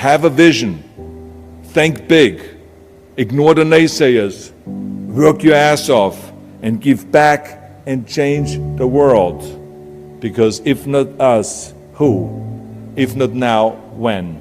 have a vision, think big, ignore the naysayers, work your ass off, and give back and change the world. Because if not us, who? If not now, when?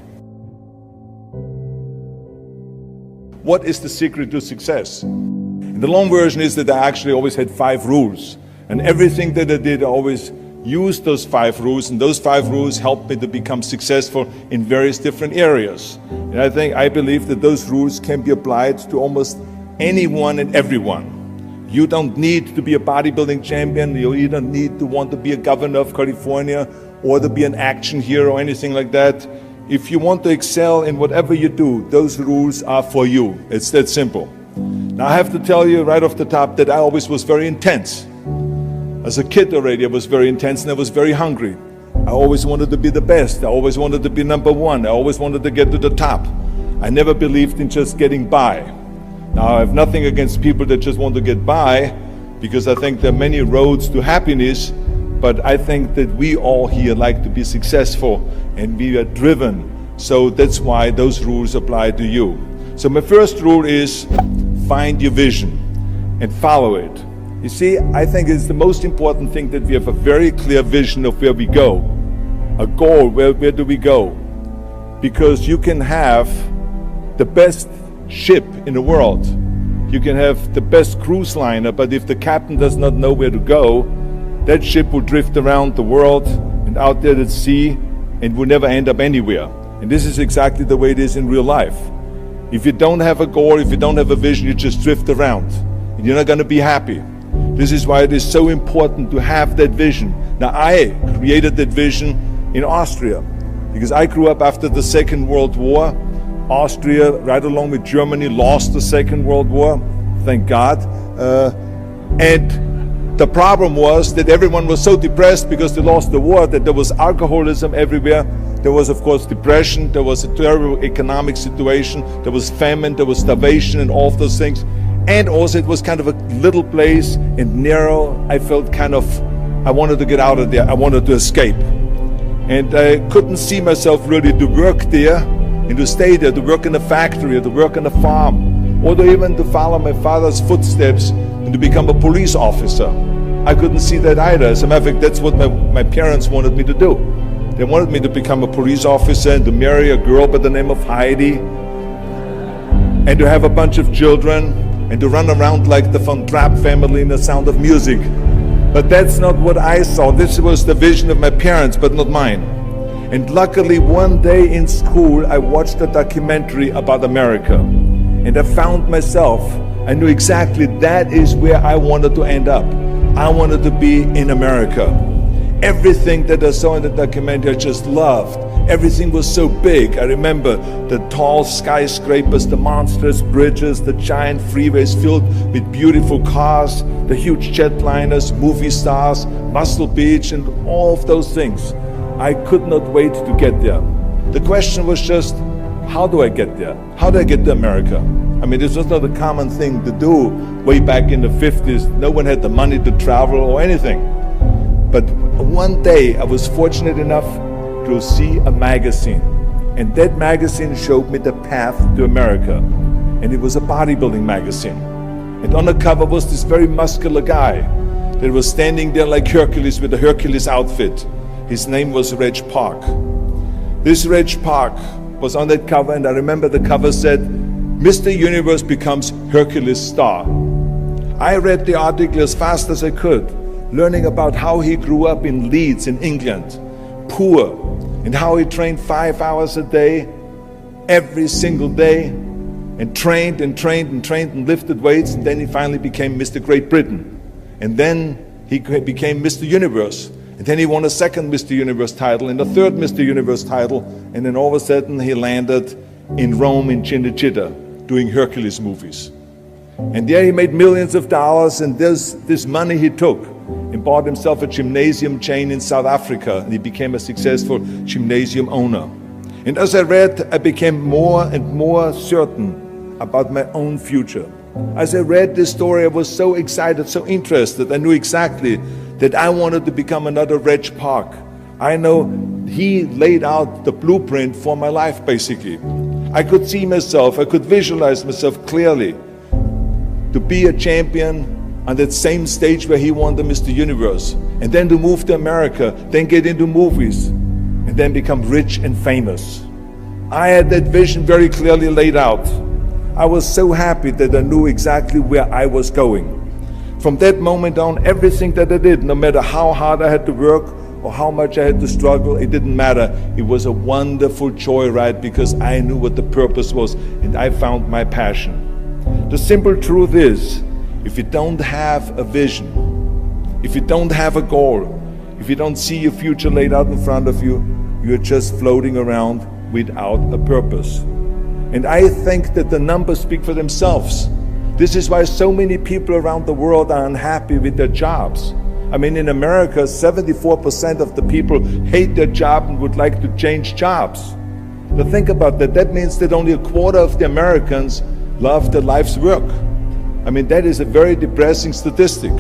What is the secret to success? And the long version is that I actually always had 5 rules. And everything that I did, I always used those 5 rules, and those 5 rules helped me to become successful in various different areas. And I believe that those rules can be applied to almost anyone and everyone. You don't need to be a bodybuilding champion, you don't need to want to be a governor of California or to be an action hero or anything like that. If you want to excel in whatever you do, those rules are for you. It's that simple. Now I have to tell you right off the top that I always was very intense. As a kid already, I was very intense and I was very hungry. I always wanted to be the best. I always wanted to be number 1. I always wanted to get to the top. I never believed in just getting by. Now, I have nothing against people that just want to get by, because I think there are many roads to happiness, but I think that we all here like to be successful and we are driven. So that's why those rules apply to you. So my first rule is find your vision and follow it. You see, I think it's the most important thing that we have a very clear vision of where we go. A goal, where do we go? Because you can have the best ship in the world. You can have the best cruise liner, but if the captain does not know where to go, that ship will drift around the world and out there at sea and will never end up anywhere. And this is exactly the way it is in real life. If you don't have a goal, if you don't have a vision, you just drift around and you're not going to be happy. This is why it is so important to have that vision. Now, I created that vision in Austria because I grew up after the Second World War. Austria, right along with Germany, lost the Second World War, thank God. And the problem was that everyone was so depressed because they lost the war that there was alcoholism everywhere. There was, of course, depression. There was a terrible economic situation. There was famine. There was starvation and all of those things. And also it was kind of a little place and narrow. I felt I wanted to get out of there. I wanted to escape. And I couldn't see myself really to work there and to stay there, to work in a factory, or to work on a farm, or to even to follow my father's footsteps and to become a police officer. I couldn't see that either. As a matter of fact, that's what my parents wanted me to do. They wanted me to become a police officer and to marry a girl by the name of Heidi and to have a bunch of children and to run around like the Von Trapp family in The Sound of Music. But that's not what I saw. This was the vision of my parents, but not mine. And luckily, one day in school, I watched a documentary about America. And I found myself. I knew exactly that is where I wanted to end up. I wanted to be in America. Everything that I saw in the documentary, I just loved. Everything was so big. I remember the tall skyscrapers, the monstrous bridges, the giant freeways filled with beautiful cars, the huge jetliners, movie stars, Muscle Beach, and all of those things. I could not wait to get there. The question was just, how do I get there? How do I get to America? I mean, this was not a common thing to do way back in the 50s. No one had the money to travel or anything. But one day I was fortunate enough to see a magazine, and that magazine showed me the path to America, and it was a bodybuilding magazine. And on the cover was this very muscular guy that was standing there like Hercules with a Hercules outfit. His name was Reg Park. This Reg Park was on that cover, and I remember the cover said, Mr. Universe becomes Hercules star. I read the article as fast as I could, learning about how he grew up in Leeds in England, poor, and how he trained 5 hours a day, every single day, and trained and trained and trained and lifted weights, and then he finally became Mr. Great Britain. And then he became Mr. Universe. And then he won a second Mr. Universe title and a third Mr. Universe title, and then all of a sudden he landed in Rome in Cinecittà doing Hercules movies. And there he made millions of dollars, and this money he took and bought himself a gymnasium chain in South Africa, and he became a successful gymnasium owner. And as I read, I became more and more certain about my own future. As I read this story, I was so excited, so interested. I knew exactly that I wanted to become another Reg Park. I know he laid out the blueprint for my life, basically. I could see myself, I could visualize myself clearly to be a champion on that same stage where he won the Mr. Universe, and then to move to America, then get into movies, and then become rich and famous. I had that vision very clearly laid out. I was so happy that I knew exactly where I was going. From that moment on, everything that I did, no matter how hard I had to work or how much I had to struggle, it didn't matter. It was a wonderful joyride because I knew what the purpose was and I found my passion. The simple truth is, if you don't have a vision, if you don't have a goal, if you don't see your future laid out in front of you, you're just floating around without a purpose. And I think that the numbers speak for themselves. This is why so many people around the world are unhappy with their jobs. I mean, in America, 74% of the people hate their job and would like to change jobs. But think about that. That means that only a quarter of the Americans love their life's work. I mean, that is a very depressing statistic.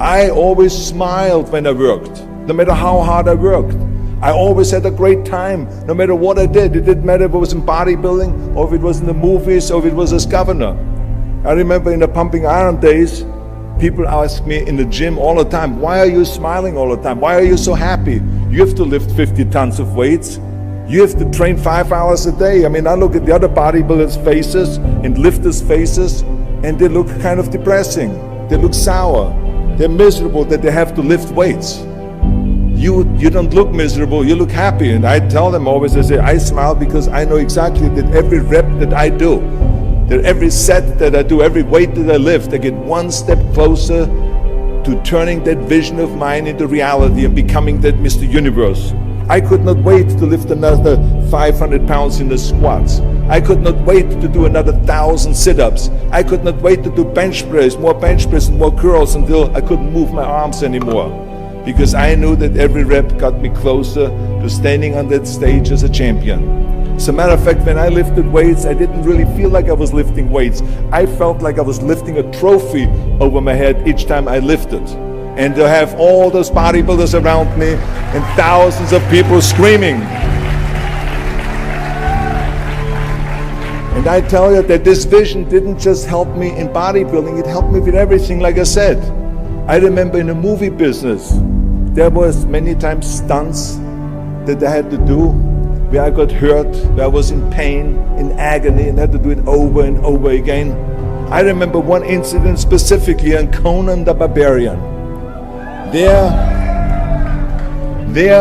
I always smiled when I worked, no matter how hard I worked. I always had a great time, no matter what I did. It didn't matter if it was in bodybuilding, or if it was in the movies, or if it was as governor. I remember in the pumping iron days, people ask me in the gym all the time, why are you smiling all the time? Why are you so happy? You have to lift 50 tons of weights. You have to train 5 hours a day. I mean, I look at the other bodybuilders' faces and lifters' faces, and they look kind of depressing. They look sour. They're miserable that they have to lift weights. You don't look miserable, you look happy. And I tell them always, I say, I smile because I know exactly that every rep that I do, that every set that I do, every weight that I lift, I get one step closer to turning that vision of mine into reality and becoming that Mr. Universe. I could not wait to lift another 500 pounds in the squats. I could not wait to do another 1,000 sit-ups. I could not wait to do bench press, more bench press and more curls until I couldn't move my arms anymore. Because I knew that every rep got me closer to standing on that stage as a champion. As a matter of fact, when I lifted weights, I didn't really feel like I was lifting weights. I felt like I was lifting a trophy over my head each time I lifted. And to have all those bodybuilders around me and thousands of people screaming. And I tell you that this vision didn't just help me in bodybuilding, it helped me with everything, like I said. I remember in the movie business, there was many times stunts that I had to do where I got hurt, where I was in pain, in agony, and had to do it over and over again. I remember one incident specifically on Conan the Barbarian. There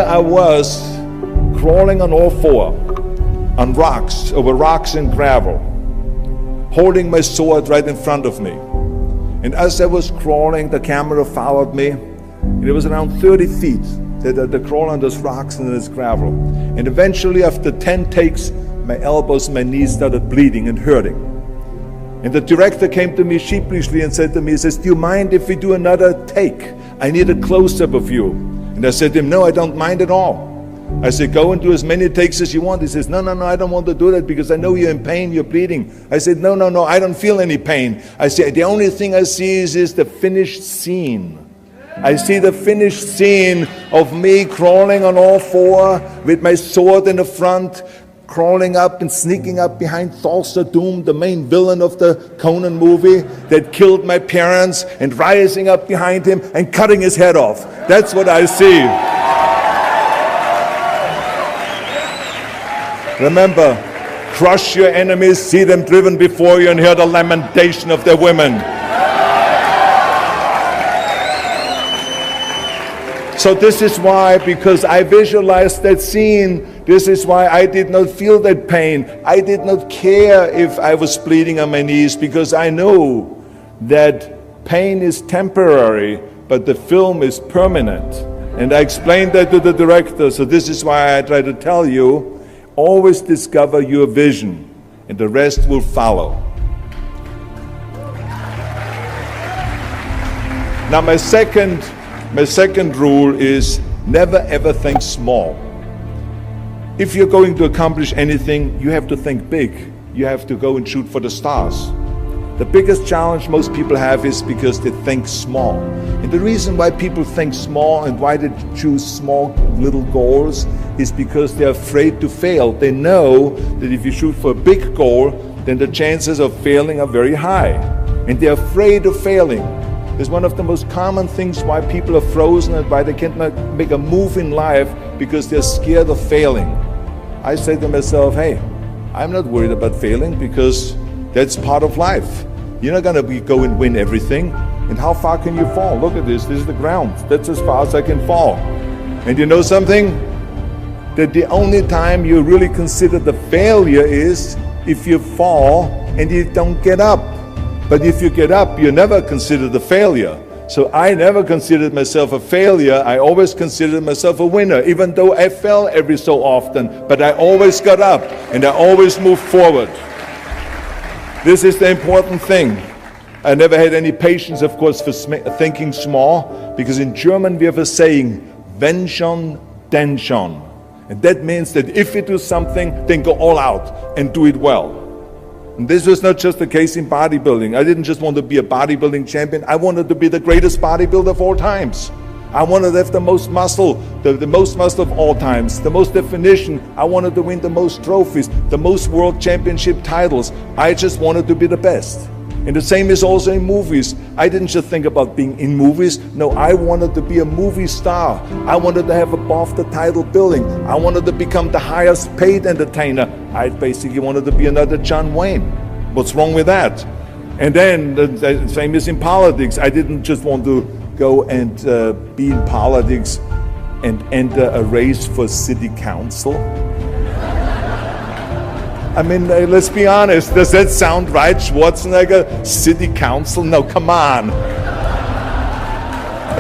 I was crawling on all four, on rocks, over rocks and gravel, holding my sword right in front of me. And as I was crawling, the camera followed me, and it was around 30 feet that I crawl on those rocks and this gravel. And eventually, after 10 takes, my elbows and my knees started bleeding and hurting. And the director came to me sheepishly and said to me, he says, do you mind if we do another take? I need a close-up of you. And I said to him, no, I don't mind at all. I said, go and do as many takes as you want. He says, no, I don't want to do that because I know you're in pain, you're bleeding. I said, no, I don't feel any pain. I said, the only thing I see is the finished scene. I see the finished scene of me crawling on all four with my sword in the front, crawling up and sneaking up behind Thulsa Doom, the main villain of the Conan movie that killed my parents, and rising up behind him and cutting his head off. That's what I see. Remember, crush your enemies, see them driven before you, and hear the lamentation of their women. So this is why, because I visualized that scene, this is why I did not feel that pain. I did not care if I was bleeding on my knees, because I know that pain is temporary, but the film is permanent. And I explained that to the director, so this is why I try to tell you, always discover your vision, and the rest will follow. Now my second rule is never ever think small. If you're going to accomplish anything, you have to think big. You have to go and shoot for the stars. The biggest challenge most people have is because they think small. And the reason why people think small and why they choose small little goals is because they're afraid to fail. They know that if you shoot for a big goal, then the chances of failing are very high. And they're afraid of failing. It's one of the most common things why people are frozen and why they can't make a move in life, because they're scared of failing. I say to myself, hey, I'm not worried about failing because that's part of life. You're not gonna go and win everything. And how far can you fall? Look at this is the ground. That's as far as I can fall. And you know something? That the only time you really consider the failure is if you fall and you don't get up. But if you get up, you never consider the failure. So I never considered myself a failure. I always considered myself a winner, even though I fell every so often. But I always got up and I always moved forward. This is the important thing. I never had any patience, of course, for thinking small, because in German we have a saying, wenn schon, denn schon. And that means that if you do something, then go all out and do it well. And this was not just the case in bodybuilding. I didn't just want to be a bodybuilding champion. I wanted to be the greatest bodybuilder of all times. I wanted to have the most muscle, the most muscle of all times, the most definition. I wanted to win the most trophies, the most world championship titles. I just wanted to be the best. And the same is also in movies. I didn't just think about being in movies. No, I wanted to be a movie star. I wanted to have above the title billing. I wanted to become the highest paid entertainer. I basically wanted to be another John Wayne. What's wrong with that? And then the same is in politics. I didn't just want to go and be in politics and enter a race for city council. I mean, let's be honest, does that sound right? Schwarzenegger, city council? No, come on.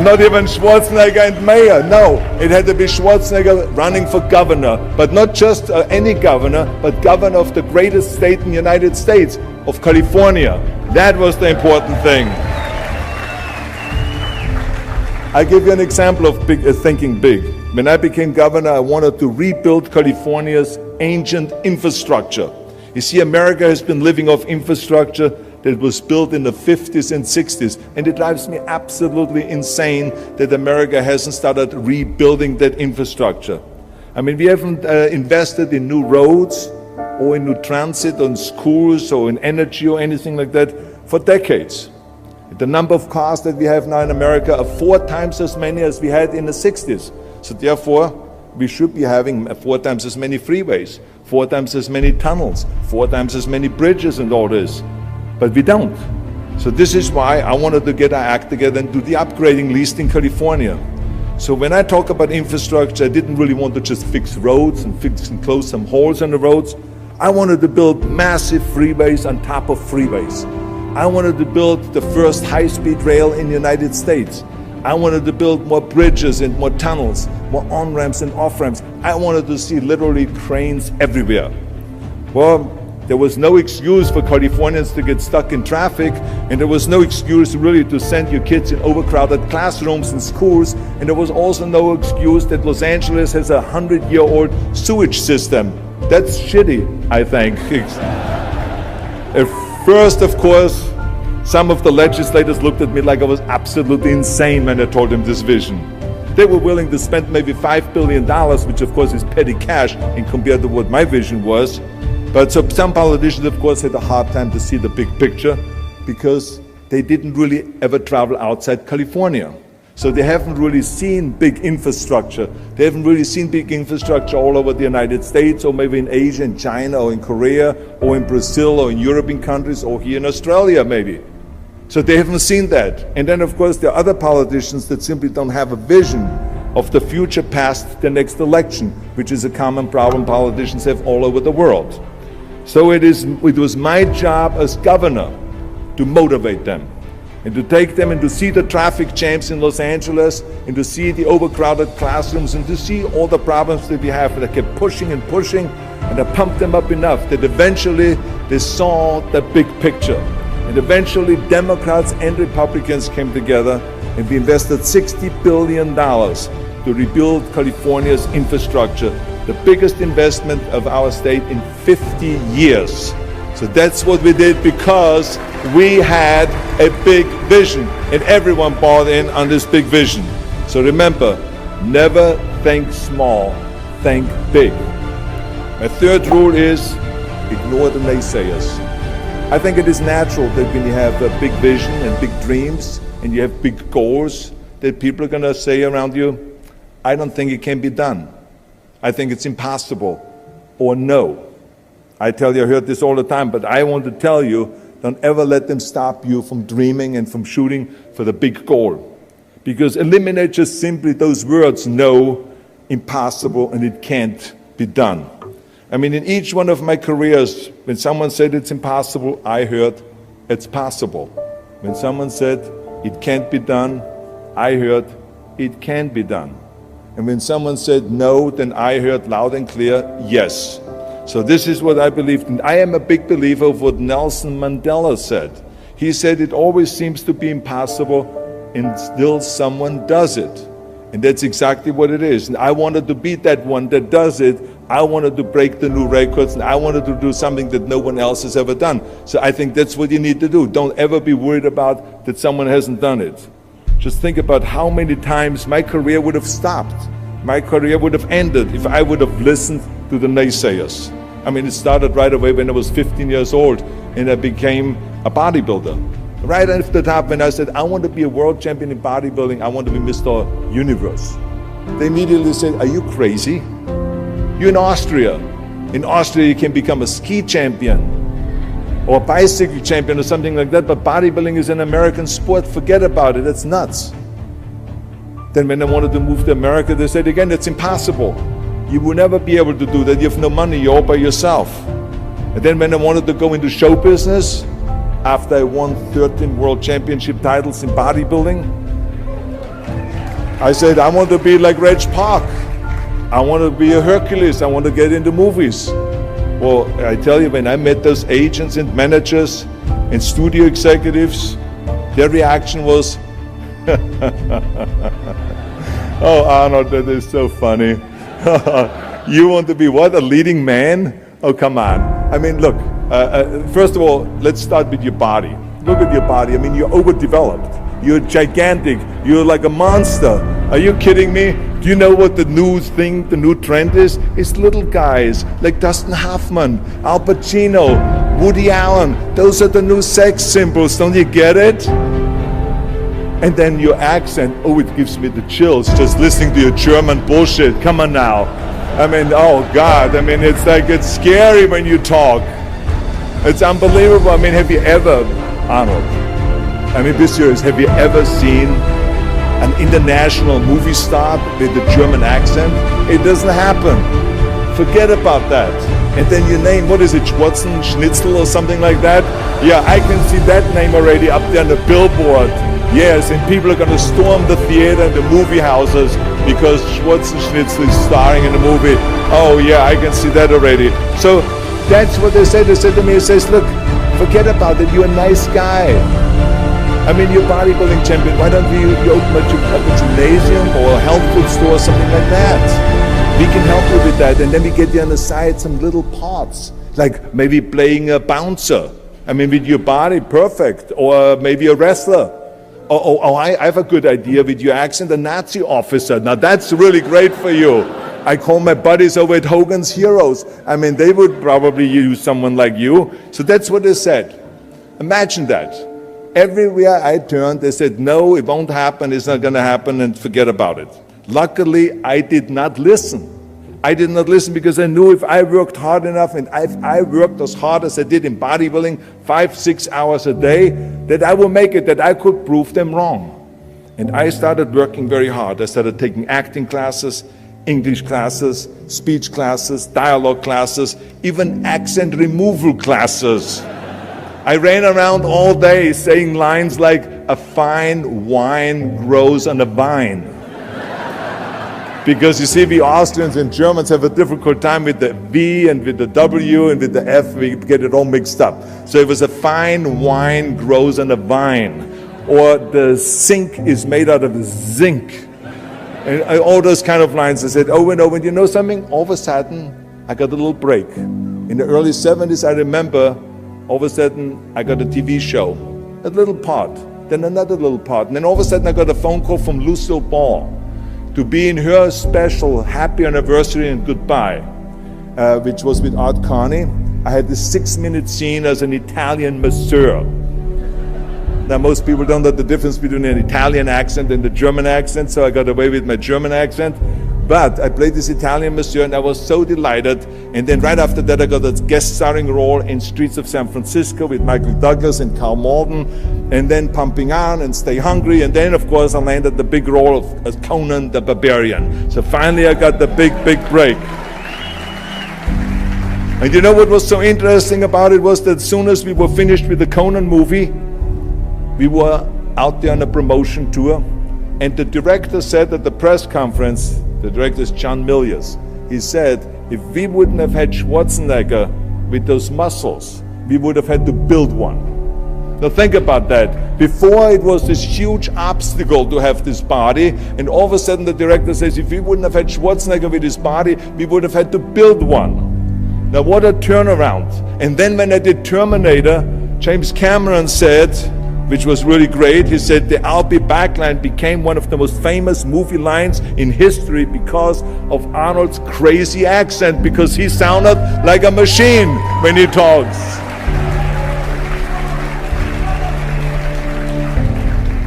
Not even Schwarzenegger and mayor, no. It had to be Schwarzenegger running for governor, but not just any governor, but governor of the greatest state in the United States, of California. That was the important thing. I give you an example of thinking big. When I became governor, I wanted to rebuild California's ancient infrastructure. You see, America has been living off infrastructure that was built in the 50s and 60s, and it drives me absolutely insane that America hasn't started rebuilding that infrastructure. I mean, we haven't invested in new roads or in new transit, or in schools, or in energy, or anything like that for decades. The number of cars that we have now in America are 4 times as many as we had in the 60s. So therefore, we should be having 4 times as many freeways, 4 times as many tunnels, 4 times as many bridges and all this. But we don't. So this is why I wanted to get our act together and do the upgrading, at least in California. So when I talk about infrastructure, I didn't really want to just fix roads and fix and close some holes on the roads. I wanted to build massive freeways on top of freeways. I wanted to build the first high-speed rail in the United States. I wanted to build more bridges and more tunnels, more on-ramps and off-ramps. I wanted to see literally trains everywhere. Well, there was no excuse for Californians to get stuck in traffic, and there was no excuse really to send your kids in overcrowded classrooms and schools, and there was also no excuse that Los Angeles has a 100-year-old sewage system. That's shitty, I think. At first, of course, some of the legislators looked at me like I was absolutely insane when I told them this vision. They were willing to spend maybe $5 billion, which of course is petty cash in compared to what my vision was. But so some politicians, of course, had a hard time to see the big picture because they didn't really ever travel outside California. So they haven't really seen big infrastructure. They haven't really seen big infrastructure all over the United States, or maybe in Asia, in China, or in Korea, or in Brazil, or in European countries, or here in Australia maybe. So they haven't seen that. And then of course there are other politicians that simply don't have a vision of the future past the next election, which is a common problem politicians have all over the world. So it was my job as governor to motivate them, and to take them and to see the traffic jams in Los Angeles, and to see the overcrowded classrooms, and to see all the problems that we have. And I kept pushing and pushing, and I pumped them up enough that eventually they saw the big picture. And eventually Democrats and Republicans came together, and we invested $60 billion to rebuild California's infrastructure, the biggest investment of our state in 50 years. So that's what we did because we had a big vision and everyone bought in on this big vision. So remember, never think small, think big. My third rule is ignore the naysayers. I think it is natural that when you have a big vision and big dreams and you have big goals that people are going to say around you, I don't think it can be done. I think it's impossible or no. I tell you, I heard this all the time, but I want to tell you, don't ever let them stop you from dreaming and from shooting for the big goal. Because eliminate just simply those words, no, impossible, and it can't be done. I mean, in each one of my careers, when someone said it's impossible, I heard it's possible. When someone said it can't be done, I heard it can be done. And when someone said no, then I heard loud and clear, yes. So this is what I believed in. I am a big believer of what Nelson Mandela said. He said it always seems to be impossible and still someone does it. And that's exactly what it is. And I wanted to be that one that does it. I wanted to break the new records and I wanted to do something that no one else has ever done. So I think that's what you need to do. Don't ever be worried about that someone hasn't done it. Just think about how many times my career would have stopped. My career would have ended if I would have listened to the naysayers. I mean, it started right away when I was 15 years old and I became a bodybuilder. Right after the top, when I said, I want to be a world champion in bodybuilding, I want to be Mr. Universe. They immediately said, are you crazy? You're in Austria. In Austria, you can become a ski champion or a bicycle champion or something like that, but bodybuilding is an American sport. Forget about it. That's nuts. Then when I wanted to move to America, they said, again, it's impossible. You will never be able to do that. You have no money. You're all by yourself. And then when I wanted to go into show business, after I won 13 world championship titles in bodybuilding, I said, I want to be like Reg Park. I want to be a Hercules. I want to get into movies. Well, I tell you, when I met those agents and managers and studio executives, their reaction was, oh, Arnold, that is so funny. You want to be what, a leading man? Oh, come on. I mean, look, first of all, let's start with your body. Look at your body. I mean, you're overdeveloped. You're gigantic. You're like a monster. Are you kidding me? Do you know what the new thing, the new trend is? It's little guys like Dustin Hoffman, Al Pacino, Woody Allen. Those are the new sex symbols. Don't you get it? And then your accent, oh, it gives me the chills just listening to your German bullshit. Come on now. I mean, oh God, I mean, it's like, it's scary when you talk. It's unbelievable. I mean, have you ever, Arnold, I mean, be serious, have you ever seen an international movie star with a German accent? It doesn't happen. Forget about that. And then you name, what is it, Schnitzel or something like that? Yeah, I can see that name already up there on the billboard. Yes, and people are going to storm the theater and the movie houses because Schwarzenegger is starring in the movie. Oh yeah, I can see that already. So that's what they said. They said to me, it says, look, forget about it. You're a nice guy. I mean, you're a bodybuilding champion. Why don't you open a gymnasium or a health food store or something like that? We can help you with that. And then we get you on the side some little parts, like maybe playing a bouncer. I mean, with your body, perfect. Or maybe a wrestler. Oh, I have a good idea with your accent, a Nazi officer. Now that's really great for you. I call my buddies over at Hogan's Heroes. I mean, they would probably use someone like you. So that's what they said. Imagine that. Everywhere I turned, they said, no, it won't happen, it's not going to happen, and forget about it. Luckily, I did not listen. I did not listen because I knew if I worked hard enough and if I worked as hard as I did in bodybuilding, 5-6 hours a day, that I will make it, that I could prove them wrong. And I started working very hard. I started taking acting classes, English classes, speech classes, dialogue classes, even accent removal classes. I ran around all day saying lines like, a fine wine grows on a vine. Because you see, we Austrians and Germans have a difficult time with the V and with the W and with the F, we get it all mixed up. So it was a fine wine grows on a vine. Or the sink is made out of zinc. And all those kind of lines. I said over and over, and you know something? All of a sudden, I got a little break. In the early 70s, I remember All of a sudden, I got a TV show, a little part, then another little part. And then all of a sudden, I got a phone call from Lucille Ball to be in her special happy anniversary and goodbye, which was with Art Carney. I had this 6-minute scene as an Italian masseur. Now, most people don't know the difference between an Italian accent and the German accent, so I got away with my German accent. But I played this Italian masseur, and I was so delighted. And then right after that, I got a guest starring role in Streets of San Francisco with Michael Douglas and Carl Malden, and then Pumping On and Stay Hungry. And then, of course, I landed the big role of as Conan the Barbarian. So finally, I got the big break. And you know what was so interesting about it was that as soon as we were finished with the Conan movie, we were out there on a promotion tour, and the director said at the press conference, the director is John Milius, he said, if we wouldn't have had Schwarzenegger with those muscles, we would have had to build one. Now think about that. Before it was this huge obstacle to have this body, and all of a sudden the director says, if we wouldn't have had Schwarzenegger with his body, we would have had to build one. Now what a turnaround. And then when I did Terminator, James Cameron said, which was really great, he said the "I'll be back" line became one of the most famous movie lines in history because of Arnold's crazy accent, because he sounded like a machine when he talks.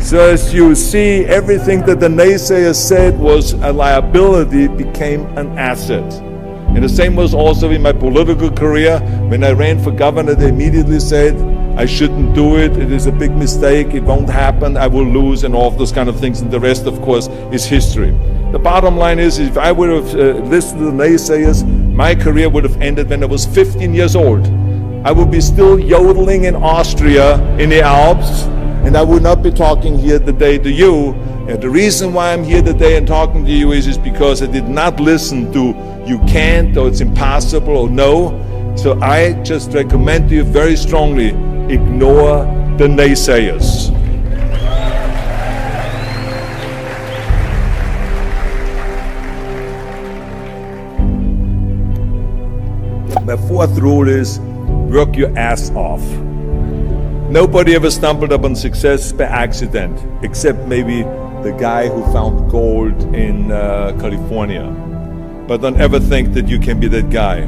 So as you see, everything that the naysayers said was a liability became an asset. And the same was also in my political career. When I ran for governor, they immediately said, I shouldn't do it, it is a big mistake, it won't happen, I will lose, and all of those kind of things. And the rest, of course, is history. The bottom line is, if I would have listened to the naysayers, my career would have ended when I was 15 years old. I would be still yodeling in Austria, in the Alps, and I would not be talking here today to you. And the reason why I'm here today and talking to you is because I did not listen to you can't, or it's impossible, or no. So I just recommend to you very strongly, ignore the naysayers. My fourth rule is work your ass off. Nobody ever stumbled upon success by accident, except maybe the guy who found gold in California. But don't ever think that you can be that guy.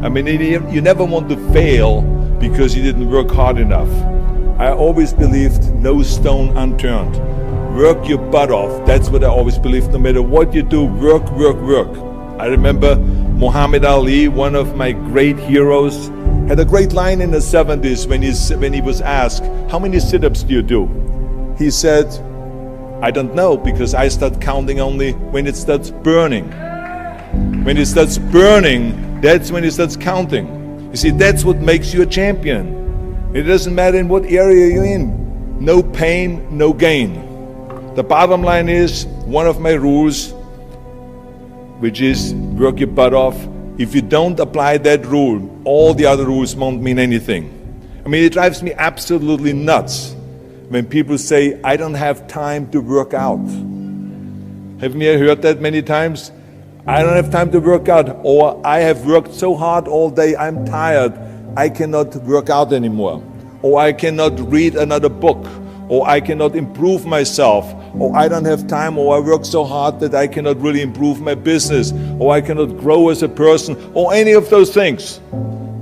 I mean, you never want to fail because you didn't work hard enough. I always believed no stone unturned. Work your butt off. That's what I always believed. No matter what you do, work, work, work. I remember Muhammad Ali, one of my great heroes, had a great line in the 70s when he was asked, how many sit-ups do you do? He said, I don't know, because I start counting only when it starts burning. When it starts burning, that's when it starts counting. You see, that's what makes you a champion. It doesn't matter in what area you're in. No pain, no gain. The bottom line is, one of my rules, which is work your butt off. If you don't apply that rule, all the other rules won't mean anything. I mean, it drives me absolutely nuts when people say, I don't have time to work out. Haven't you heard that many times? I don't have time to work out, or I have worked so hard all day, I'm tired, I cannot work out anymore, or I cannot read another book, or I cannot improve myself, or I don't have time, or I work so hard that I cannot really improve my business, or I cannot grow as a person, or any of those things.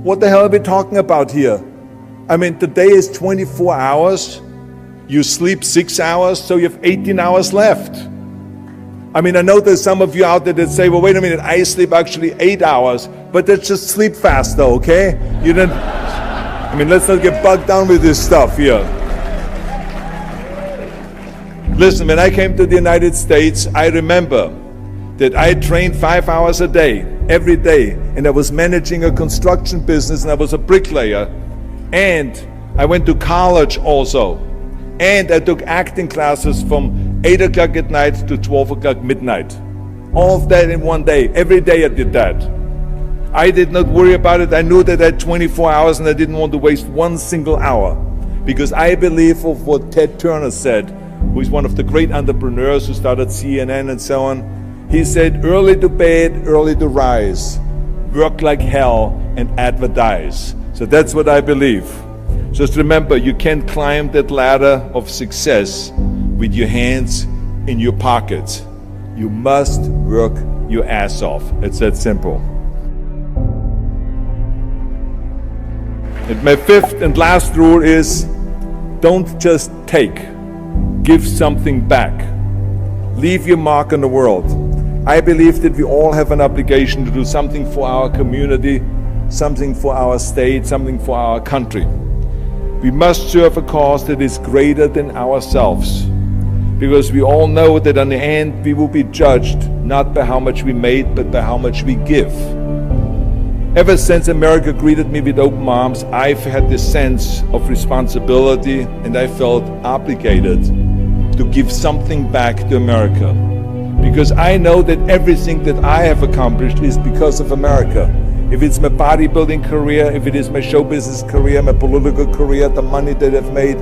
What the hell are we talking about here? I mean, today is 24 hours, you sleep 6 hours, so you have 18 hours left. I mean, I know there's some of you out there that say, well, wait a minute, I sleep actually 8 hours, but that's just sleep faster, okay? You don't, I mean, let's not get bogged down with this stuff here. Listen, when I came to the United States, I remember that I trained 5 hours a day, every day, and I was managing a construction business, and I was a bricklayer, and I went to college also, and I took acting classes from 8 o'clock at night to 12 o'clock midnight. All of that in one day. Every day I did that. I did not worry about it. I knew that I had 24 hours and I didn't want to waste one single hour. Because I believe of what Ted Turner said, who is one of the great entrepreneurs who started CNN and so on. He said, early to bed, early to rise. Work like hell and advertise. So that's what I believe. Just remember, you can't climb that ladder of success with your hands in your pockets. You must work your ass off. It's that simple. And my fifth and last rule is, don't just take, give something back. Leave your mark on the world. I believe that we all have an obligation to do something for our community, something for our state, something for our country. We must serve a cause that is greater than ourselves, because we all know that in the end we will be judged not by how much we made, but by how much we give. Ever since America greeted me with open arms, I've had this sense of responsibility, and I felt obligated to give something back to America. Because I know that everything that I have accomplished is because of America. If it's my bodybuilding career, if it is my show business career, my political career, the money that I've made,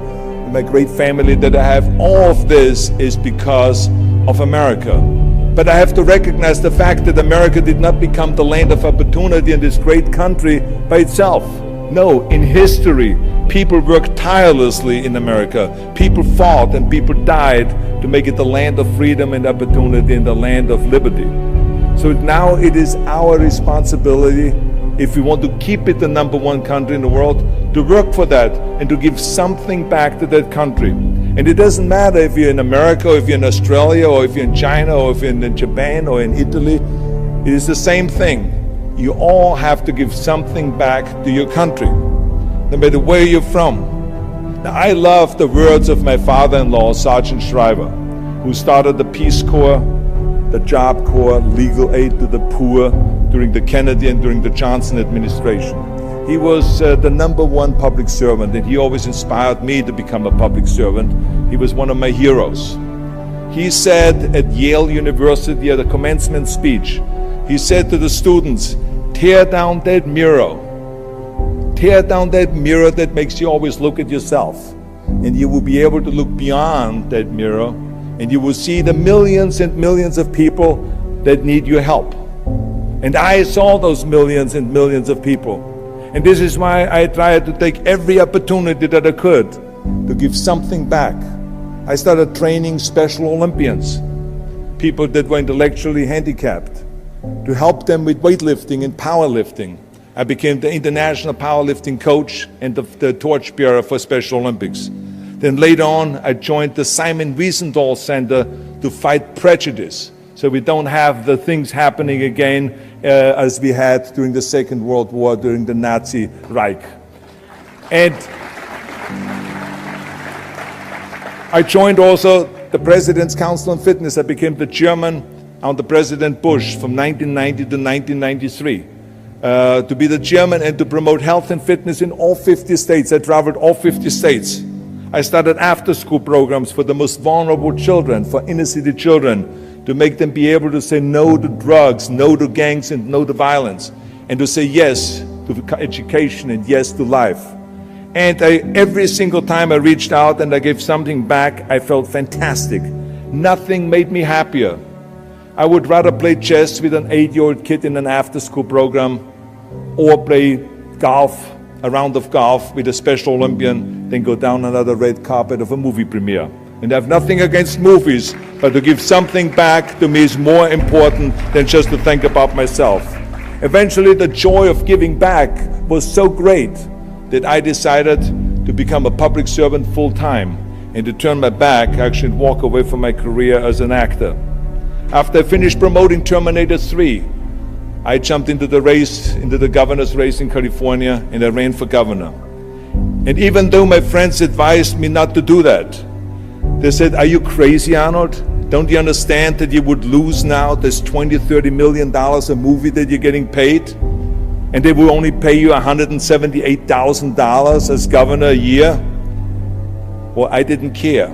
my great family that I have, all of this is because of America. But I have to recognize the fact that America did not become the land of opportunity in this great country by itself. No, in history, people worked tirelessly in America. People fought and people died to make it the land of freedom and opportunity and the land of liberty. So now it is our responsibility, if we want to keep it the #1 country in the world, to work for that and to give something back to that country. And it doesn't matter if you're in America, or if you're in Australia, or if you're in China, or if you're in Japan, or in Italy. It is the same thing. You all have to give something back to your country, no matter where you're from. Now, I love the words of my father-in-law, Sergeant Shriver, who started the Peace Corps, the Job Corps, legal aid to the poor during the Kennedy and during the Johnson administration. He was the #1 public servant, and he always inspired me to become a public servant. He was one of my heroes. He said at Yale University at a commencement speech, he said to the students, tear down that mirror. Tear down that mirror that makes you always look at yourself. And you will be able to look beyond that mirror, and you will see the millions and millions of people that need your help. And I saw those millions and millions of people. And this is why I tried to take every opportunity that I could to give something back. I started training Special Olympians, people that were intellectually handicapped, to help them with weightlifting and powerlifting. I became the international powerlifting coach and the torchbearer for Special Olympics. Then later on, I joined the Simon Wiesenthal Center to fight prejudice, so we don't have the things happening again as we had during the Second World War, during the Nazi Reich. And I joined also the President's Council on Fitness. I became the chairman under President Bush from 1990 to 1993. To be the chairman and to promote health and fitness in all 50 states. I traveled all 50 states. I started after-school programs for the most vulnerable children, for inner-city children, to make them be able to say no to drugs, no to gangs, and no to violence, and to say yes to education and yes to life. And every single time I reached out and I gave something back, I felt fantastic. Nothing made me happier. I would rather play chess with an 8-year-old kid in an after-school program, or play golf, a round of golf with a Special Olympian, than go down another red carpet of a movie premiere. And I have nothing against movies, but to give something back to me is more important than just to think about myself. Eventually, the joy of giving back was so great that I decided to become a public servant full-time and to turn my back, actually, and walk away from my career as an actor. After I finished promoting Terminator 3, I jumped into the race, into the governor's race in California, and I ran for governor. And even though my friends advised me not to do that, they said, "Are you crazy, Arnold? Don't you understand that you would lose now this $20, $30 million a movie that you're getting paid? And they will only pay you $178,000 as governor a year?" Well, I didn't care,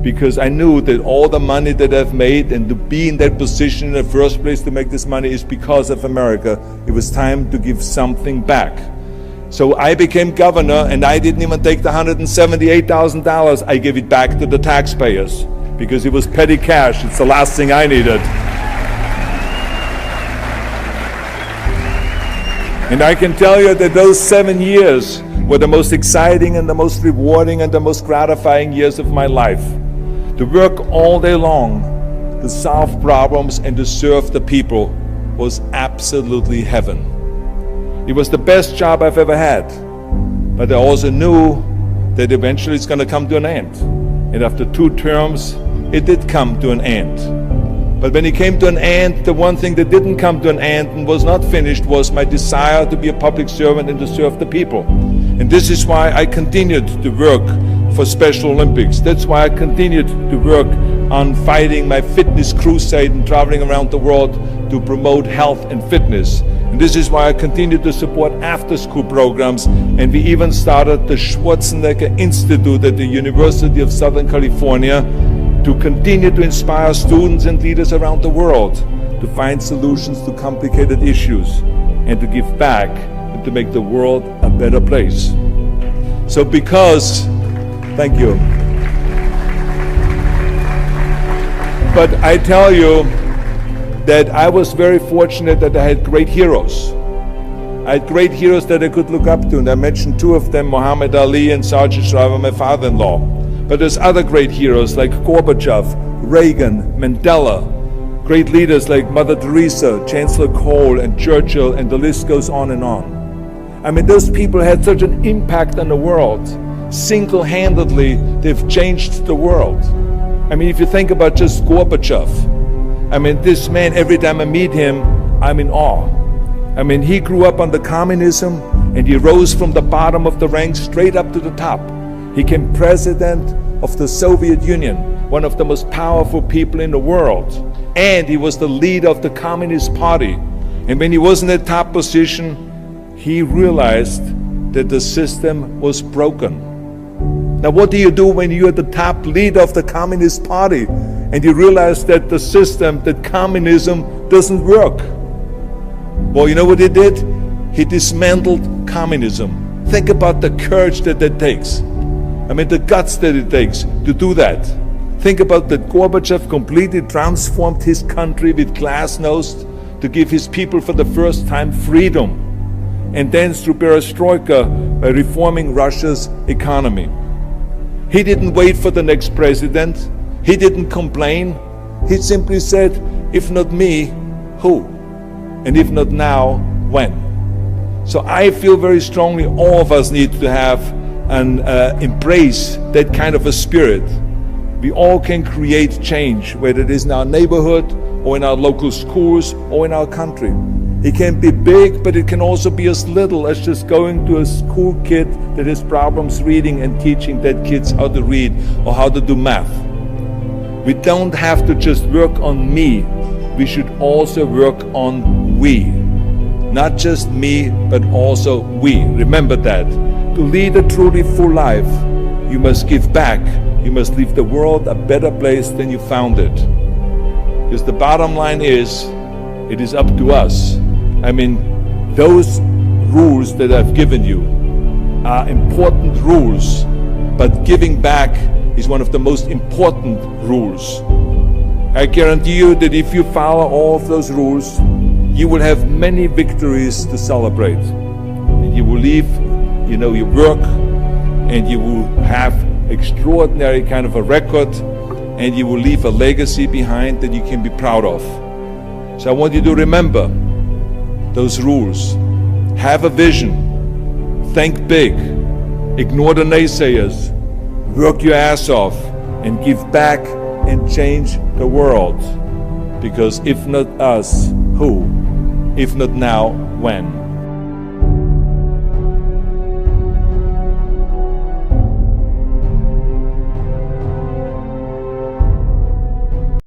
because I knew that all the money that I've made and to be in that position in the first place to make this money is because of America. It was time to give something back. So I became governor, and I didn't even take the $178,000. I gave it back to the taxpayers because it was petty cash. It's the last thing I needed. And I can tell you that those 7 years were the most exciting and the most rewarding and the most gratifying years of my life. To work all day long, to solve problems and to serve the people was absolutely heaven. It was the best job I've ever had. But I also knew that eventually it's going to come to an end. And after 2 terms, it did come to an end. But when it came to an end, the one thing that didn't come to an end and was not finished was my desire to be a public servant and to serve the people. And this is why I continued to work for Special Olympics. That's why I continued to work on fighting my fitness crusade and traveling around the world to promote health and fitness. And this is why I continue to support after-school programs, and we even started the Schwarzenegger Institute at the University of Southern California to continue to inspire students and leaders around the world to find solutions to complicated issues and to give back and to make the world a better place. So thank you. But I tell you that I was very fortunate that I had great heroes. I had great heroes that I could look up to, and I mentioned 2 of them, Muhammad Ali and Sergeant Shriver, my father-in-law. But there's other great heroes like Gorbachev, Reagan, Mandela, great leaders like Mother Teresa, Chancellor Kohl, and Churchill, and the list goes on and on. I mean, those people had such an impact on the world. Single-handedly, they've changed the world. I mean, if you think about just Gorbachev, I mean, this man, every time I meet him, I'm in awe. I mean, he grew up under communism, and he rose from the bottom of the ranks straight up to the top. He became president of the Soviet Union, one of the most powerful people in the world. And he was the leader of the Communist Party. And when he was in that top position, he realized that the system was broken. Now, what do you do when you're the top leader of the Communist Party and you realize that the system, that communism doesn't work? Well, you know what he did? He dismantled communism. Think about the courage that takes. I mean, the guts that it takes to do that. Think about that Gorbachev completely transformed his country with glasnost to give his people for the first time freedom. And then through perestroika, by reforming Russia's economy. He didn't wait for the next president. He didn't complain. He simply said, if not me, who? And if not now, when? So I feel very strongly all of us need to have and embrace that kind of a spirit. We all can create change, whether it is in our neighborhood or in our local schools or in our country. It can be big, but it can also be as little as just going to a school kid that has problems reading and teaching that kids how to read or how to do math. We don't have to just work on me. We should also work on we. Not just me, but also we. Remember that. To lead a truly full life, you must give back. You must leave the world a better place than you found it. Because the bottom line is, it is up to us. I mean, those rules that I've given you are important rules, but giving back is one of the most important rules. I guarantee you that if you follow all of those rules, you will have many victories to celebrate. And you will leave, your work, and you will have extraordinary kind of a record, and you will leave a legacy behind that you can be proud of. So I want you to remember those rules. Have a vision. Think big. Ignore the naysayers. Work your ass off and give back and change the world. Because if not us, who? If not now, when?